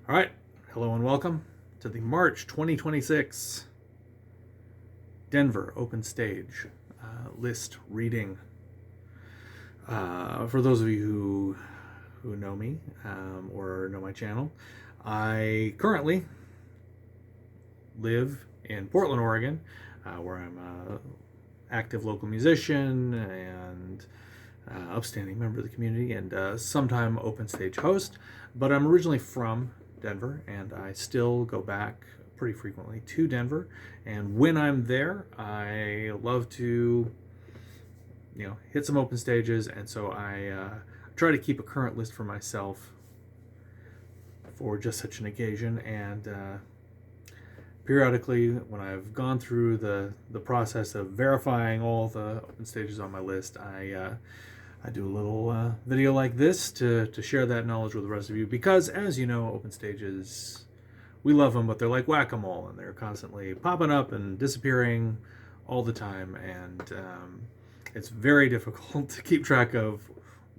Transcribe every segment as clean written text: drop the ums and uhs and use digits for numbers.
All right, hello and welcome to the March 2026 Denver Open Stage list reading. For those of you who know me or know my channel, I currently live in Portland, Oregon, where I'm an active local musician and upstanding member of the community and sometime open stage host. But I'm originally from Denver, and I still go back pretty frequently to Denver. And when I'm there, I love to, hit some open stages. And so I try to keep a current list for myself for just such an occasion. And periodically, when I've gone through the process of verifying all the open stages on my list, I do a little video like this to share that knowledge with the rest of you, because as you know, open stages, we love them, but they're like whack-a-mole, and they're constantly popping up and disappearing all the time, and it's very difficult to keep track of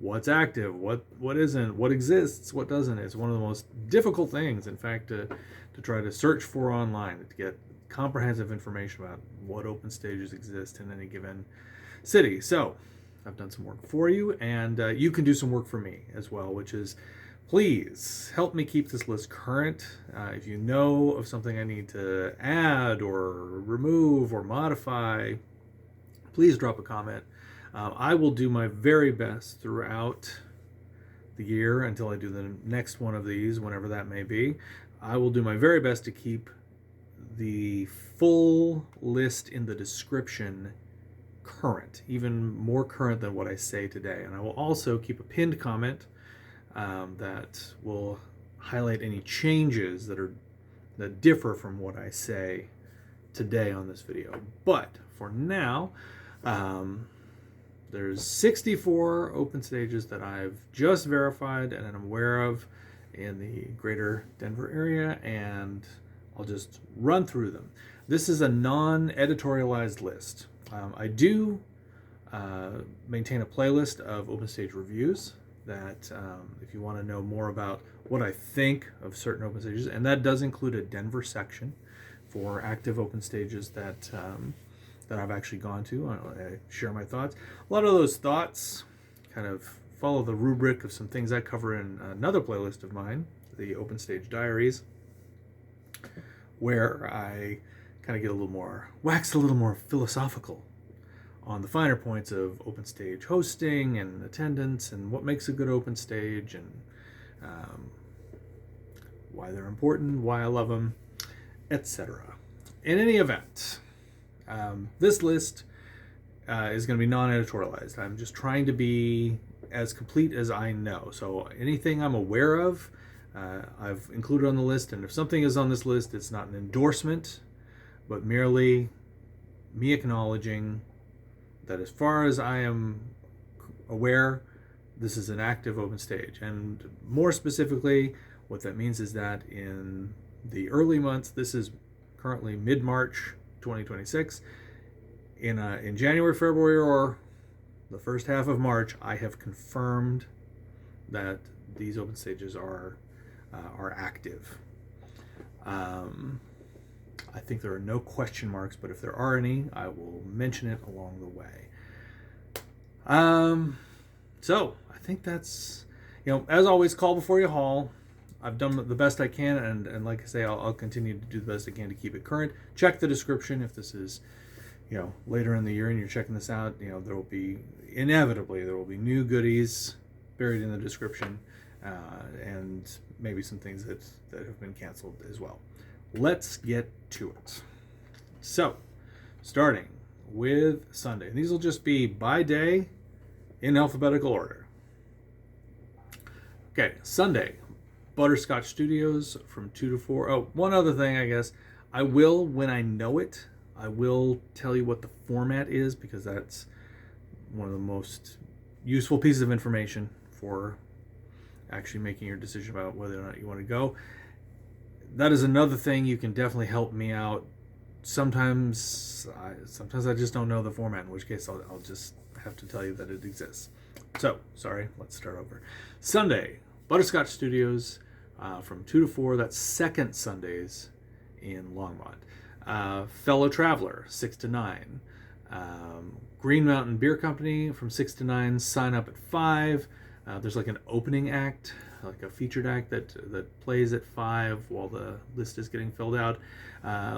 what's active, what isn't, what exists, what doesn't. It's one of the most difficult things, in fact, to try to search for online, to get comprehensive information about what open stages exist in any given city. So I've done some work for you, and you can do some work for me as well, which is, please help me keep this list current. If you know of something I need to add or remove or modify, please drop a comment. I will do my very best throughout the year until I do the next one of these, whenever that may be. I will do my very best to keep the full list in the description current, even more current than what I say today. And I will also keep a pinned comment that will highlight any changes that differ from what I say today on this video. But for now, there's 64 open stages that I've just verified and I'm aware of in the greater Denver area, and I'll just run through them. This is a non-editorialized list. I do maintain a playlist of open stage reviews that if you want to know more about what I think of certain open stages, and that does include a Denver section for active open stages that I've actually gone to. I share my thoughts. A lot of those thoughts kind of follow the rubric of some things I cover in another playlist of mine, the Open Stage Diaries, where I kind of get wax a little more philosophical on the finer points of open stage hosting and attendance and what makes a good open stage and why they're important, why I love them, etc. In any event, this list is going to be non-editorialized. I'm just trying to be as complete as I know. So anything I'm aware of, I've included on the list, and if something is on this list, it's not an endorsement, but merely me acknowledging that as far as I am aware, this is an active open stage. And more specifically, what that means is that in the early months, this is currently mid-March 2026, in January, February, or the first half of March, I have confirmed that these open stages are active. I think there are no question marks, but if there are any, I will mention it along the way. So I think that's, as always, call before you haul. I've done the best I can, and like I say, I'll continue to do the best I can to keep it current. Check the description if this is, later in the year and you're checking this out. There will be, inevitably, there will be new goodies buried in the description, and maybe some things that have been canceled as well. Let's get to it. So, starting with Sunday. These will just be by day in alphabetical order. Okay, Sunday, Butterscotch Studios from 2 to 4. Oh, one other thing, I guess. I will, when I know it, I will tell you what the format is, because that's one of the most useful pieces of information for actually making your decision about whether or not you want to go. That is another thing you can definitely help me out. Sometimes I just don't know the format, in which case I'll just have to tell you that it exists. So, sorry, let's start over. Sunday, Butterscotch Studios from 2 to 4. That's second Sundays in Longmont. Fellow Traveler, 6 to 9. Green Mountain Beer Company from 6 to 9. Sign up at 5. There's like an opening act, like a featured act that plays at 5 while the list is getting filled out.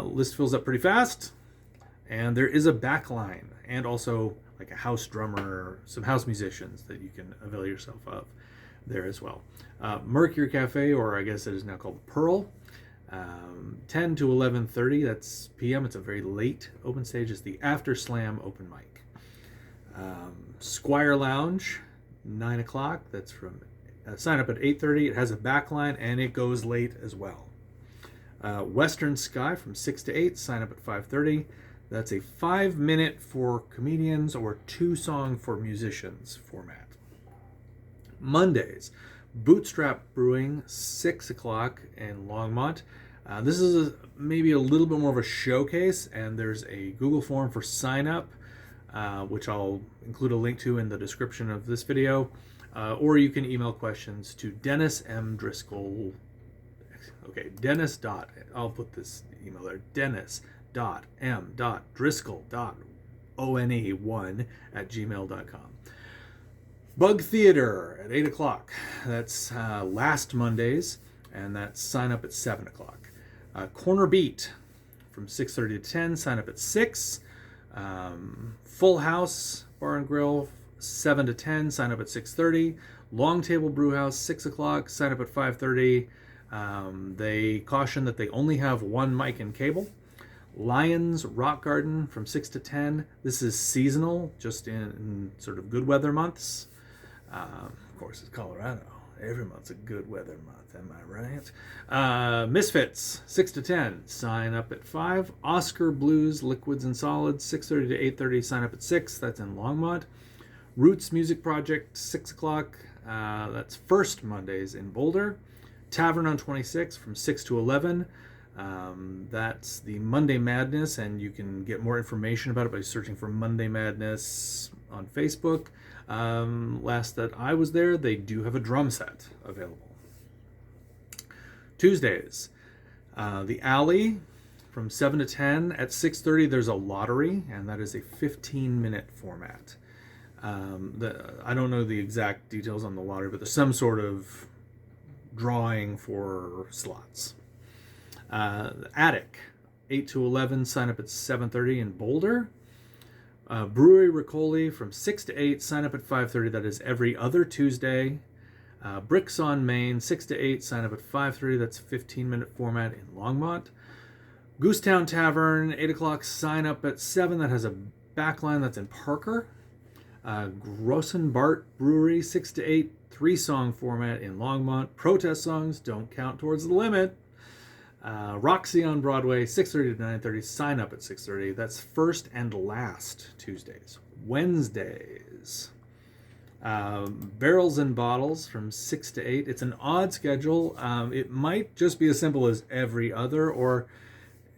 List fills up pretty fast. And there is a backline and also like a house drummer, some house musicians that you can avail yourself of there as well. Mercury Cafe, or I guess it is now called Pearl, 10 to 11:30, that's p.m. It's a very late open stage. It's the After Slam open mic. Squire Lounge, 9 o'clock. That's from sign up at 8:30. It has a backline and it goes late as well. Western Sky from 6 to 8. Sign up at 5:30. That's a 5-minute for comedians or 2-song for musicians format. Mondays, Bootstrap Brewing, 6 o'clock in Longmont. This is maybe a little bit more of a showcase, and there's a Google form for sign up, which I'll include a link to in the description of this video. Or you can email questions to Dennis M. Driscoll. Okay, I'll put this email there. Dennis.m.driscoll.one@gmail.com. Bug Theater at 8 o'clock. That's last Mondays, and that's sign up at 7 o'clock. Corner Beat from 6:30 to 10. Sign up at 6. Full House Bar and Grill, 7 to 10. Sign up at 6:30. Long Table Brew House, 6 o'clock. Sign up at 5:30. They caution that they only have one mic and cable. Lions Rock Garden from 6 to 10. This is seasonal, just in sort of good weather months. Of course, it's Colorado. Every month's a good weather month, am I right? Misfits, 6 to 10. Sign up at 5. Oscar Blues Liquids and Solids, 6:30 to 8:30. Sign up at 6. That's in Longmont. Roots Music Project, 6 o'clock. That's first Mondays in Boulder. Tavern on 26 from 6 to 11. That's the Monday Madness, and you can get more information about it by searching for Monday Madness on Facebook. Last that I was there, they do have a drum set available. Tuesdays, the Alley from 7 to 10. At 6:30, there's a lottery, and that is a 15-minute format. I don't know the exact details on the lottery, but there's some sort of drawing for slots. Attic, 8 to 11. Sign up at 7:30 in Boulder. Brewery Riccoli from 6 to 8. Sign up at 5:30. That is every other Tuesday. Bricks on Main, 6 to 8. Sign up at 5:30. That's a 15-minute format in Longmont. Goosetown Tavern, 8 o'clock. Sign up at 7. That has a backline. That's in Parker. Grossenbart Brewery, 6 to 8. 3-song format in Longmont. Protest songs don't count towards the limit. Roxy on Broadway, 6:30 to 9:30. Sign up at 6:30. That's first and last Tuesdays. Wednesdays, Barrels and Bottles from 6 to 8. It's an odd schedule. It might just be as simple as every other, or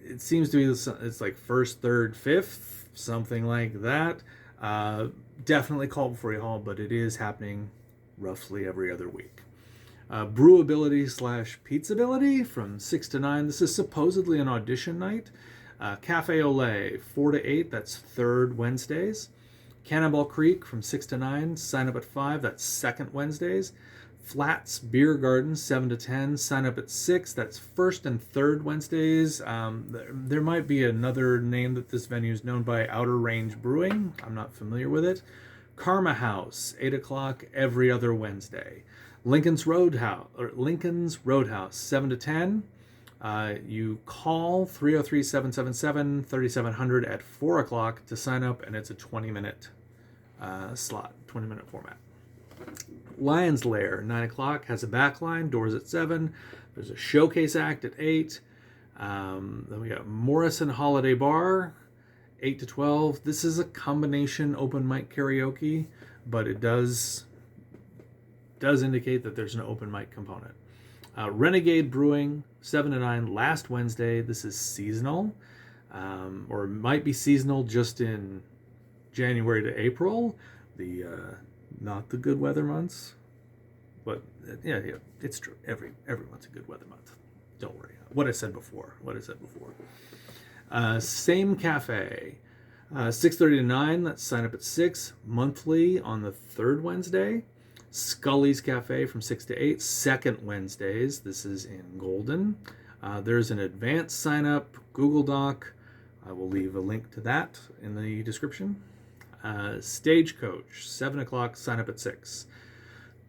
it seems to be it's like first, third, fifth, something like that. Definitely call before you haul, but it is happening roughly every other week. Brewability / Pizzability from 6 to 9. This is supposedly an audition night. Cafe Olay, 4 to 8. That's third Wednesdays. Cannonball Creek from 6 to 9. Sign up at 5. That's second Wednesdays. Flats Beer Garden, 7 to 10. Sign up at 6. That's first and third Wednesdays. There might be another name that this venue is known by, Outer Range Brewing. I'm not familiar with it. Karma House, 8 o'clock every other Wednesday. Lincoln's Roadhouse, 7 to 10. You call 303-777-3700 at 4 o'clock to sign up, and it's a 20-minute slot, 20-minute format. Lion's Lair, 9 o'clock, has a backline, doors at 7. There's a showcase act at 8. Then we got Morrison Holiday Bar, 8 to 12. This is a combination open mic karaoke, but it does indicate that there's an open mic component. Renegade Brewing, 7 to 9, last Wednesday. This is seasonal, or it might be seasonal just in January to April, not the good weather months. but yeah, it's true. Everyone's a good weather month. Don't worry. What I said before. Same cafe, 6:30 to 9. Let's sign up at 6. Monthly on the third Wednesday. Scully's Cafe from 6 to 8. Second Wednesdays. This is in Golden. There's an advanced sign up Google Doc. I will leave a link to that in the description. Stagecoach, 7 o'clock, sign up at 6.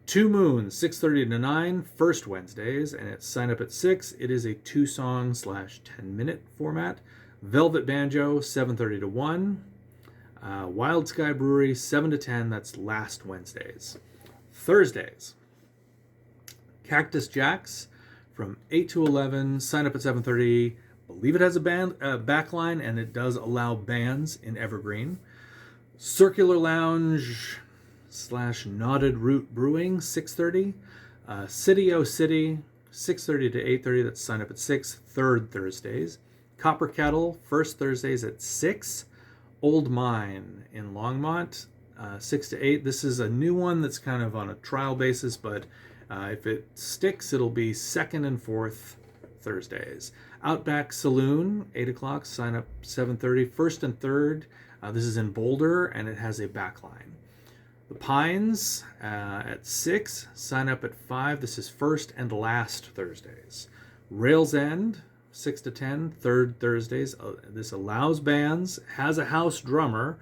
Two Moons, 6:30 to 9, first Wednesdays, and it's sign up at 6. It is a 2-song / 10-minute format. Velvet Banjo, 7:30 to 1. Wild Sky Brewery, 7 to 10, that's last Wednesdays. Thursdays, Cactus Jacks from 8 to 11, sign up at 7:30. Believe it has a backline, and it does allow bands in Evergreen. Circular Lounge / Knotted Root Brewing, 6:30. City O City, 6:30 to 8:30. That's sign up at 6. Third Thursdays. Copper Kettle, first Thursdays at 6. Old Mine in Longmont, 6 to 8. This is a new one that's kind of on a trial basis, but if it sticks, it'll be second and fourth Thursdays. Outback Saloon, 8 o'clock, sign up 7:30. First and third. This is in Boulder, and it has a backline. The Pines at 6, sign up at 5. This is first and last Thursdays. Rails End, 6 to 10, third Thursdays. This allows bands, has a house drummer,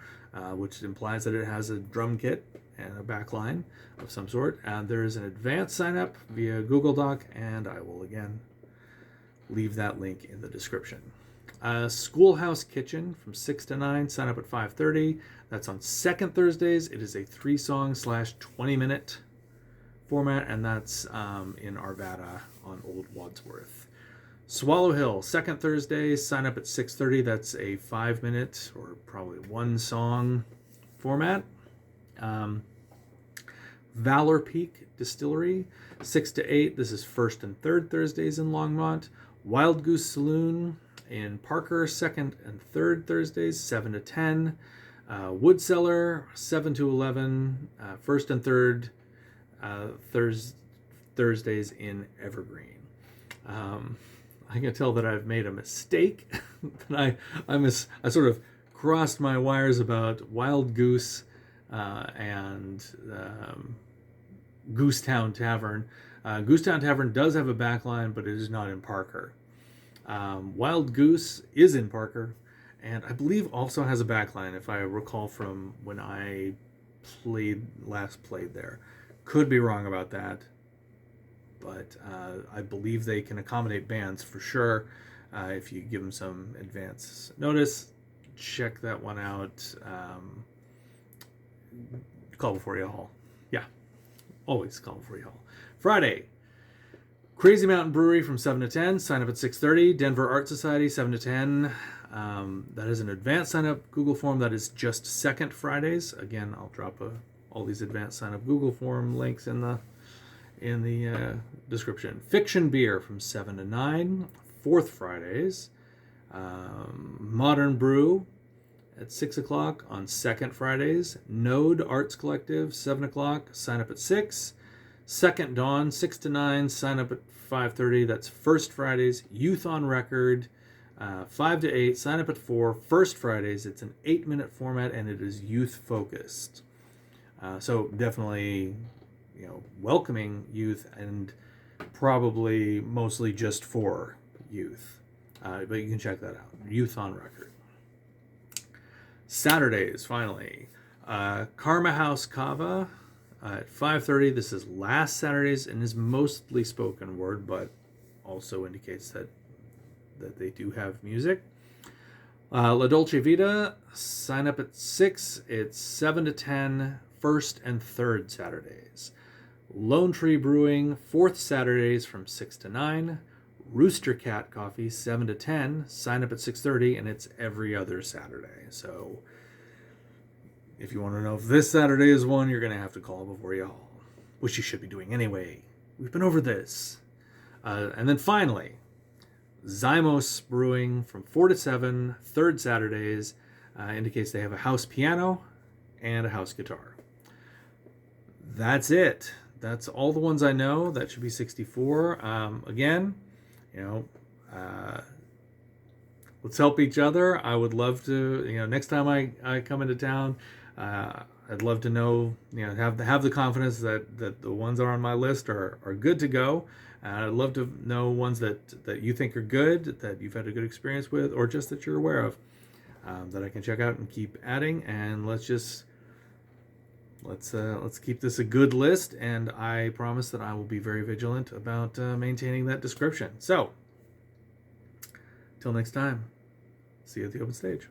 which implies that it has a drum kit and a backline of some sort. There is an advanced sign up via Google Doc, and I will again leave that link in the description. Schoolhouse Kitchen from 6 to 9, sign up at 5:30. That's on second Thursdays. It is a 3-song / 20-minute format, and that's in Arvada on Old Wadsworth. Swallow Hill, second Thursday, sign up at 6:30. That's a 5-minute or probably 1-song format. Valor Peak Distillery, 6 to 8. This is first and third Thursdays in Longmont. Wild Goose Saloon in Parker, second and third Thursdays, 7 to 10. Wood Cellar, 7 to 11, first and third Thursdays in Evergreen. I can tell that I've made a mistake. I sort of crossed my wires about Wild Goose and Goosetown Tavern. Goosetown Tavern does have a backline, but it is not in Parker. Wild Goose is in Parker, and I believe also has a backline, if I recall from when I last played there. Could be wrong about that, but I believe they can accommodate bands for sure if you give them some advance notice. Check that one out. Call before you haul. Yeah, always call before you haul. Friday, Crazy Mountain Brewery from 7 to 10. Sign up at 6:30. Denver Art Society, 7 to 10. That is an advanced sign up Google form. That is just second Fridays. Again, I'll drop all these advanced sign up Google form links in the description. Fiction Beer from 7 to 9. Fourth Fridays. Modern Brew at 6 o'clock on second Fridays. Node Arts Collective, 7 o'clock. Sign up at 6. Second Dawn, 6 to 9. Sign up at 5:30. That's first Fridays. Youth on Record, 5 to 8. Sign up at 4. First Fridays. It's an 8-minute format, and it is youth focused. So definitely, welcoming youth, and probably mostly just for youth. But you can check that out. Youth on Record. Saturdays, finally. Karma House Kava at 5:30. This is last Saturdays and is mostly spoken word, but also indicates that they do have music. La Dolce Vita, sign up at 6. It's 7 to 10, first and third Saturdays. Lone Tree Brewing, fourth Saturdays from 6 to 9. Rooster Cat Coffee, 7 to 10. Sign up at 6:30, and it's every other Saturday. So if you want to know if this Saturday is one, you're going to have to call before you haul, which you should be doing anyway. We've been over this. And then finally, Zymos Brewing from 4 to 7, third Saturdays, indicates they have a house piano and a house guitar. That's it. that's all the ones I know. That should be 64. Again, you know, let's help each other. I would love to, next time I come into town, I'd love to know, have the confidence that the ones that are on my list are good to go. I'd love to know ones that you think are good, that you've had a good experience with, or just that you're aware of, that I can check out and keep adding. And let's keep this a good list. And I promise that I will be very vigilant about maintaining that description. So, till next time, see you at the open stage.